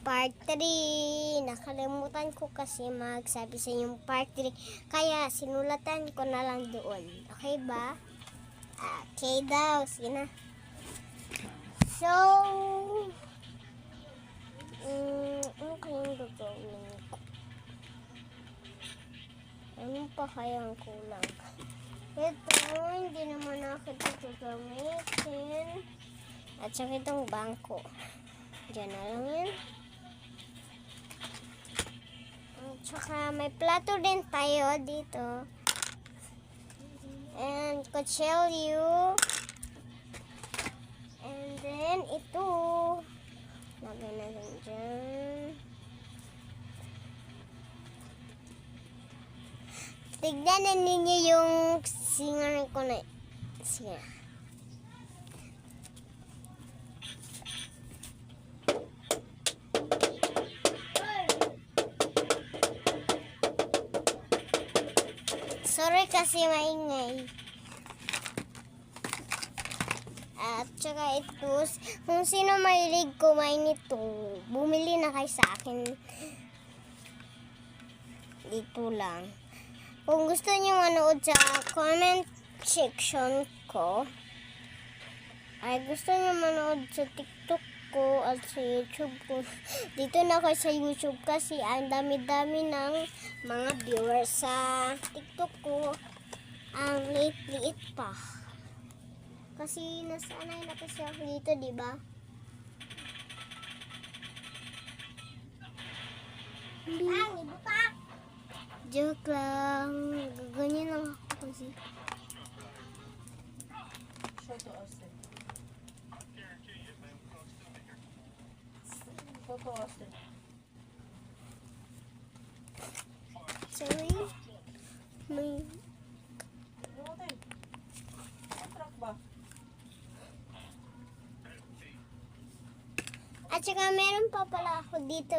part 3. Nakalimutan ko kasi magsabi sa inyong part 3. Kaya sinulatan ko na lang doon. Okay ba? Okay daw. Sige na. So, ano kayang gagawin ko? Ano pa kayang kulang? Ito, hindi naman ako ito gagamitin. At saka itong bangko. Diyan na lang yun. At saka may plato din tayo dito. And kutsilyo. And then ito. Lagay na lang dyan. Tignan ninyo yung singer ko na. Sige. Sorry kasi maingay. At saka ito, kung sino mahilig kumain nito, bumili na kayo sa akin. Dito lang. Kung gusto niyo manood sa comment section ko, ay gusto niyo manood sa TikTok ko at sa YouTube ko, dito na kayo sa YouTube kasi ang dami-dami ng mga viewers sa TikTok ko. Ang liit-liit pa. Kasi nasanay na kasi ako dito, di ba? Joke lang. Ganyan lang ako kasi. Sorry. May... At saka meron pa pala ako dito.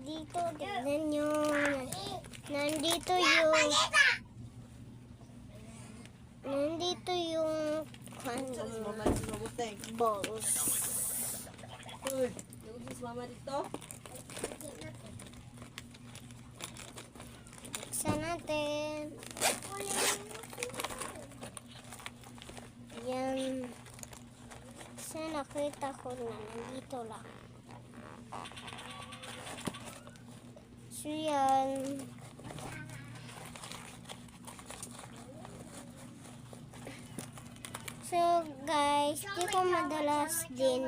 Dito, tignan nyo. Nandito yung balls. Mama dito. Buksan natin. Yan. Kasi nakita ko na nandito lang. So yan. So guys, di ko madalas din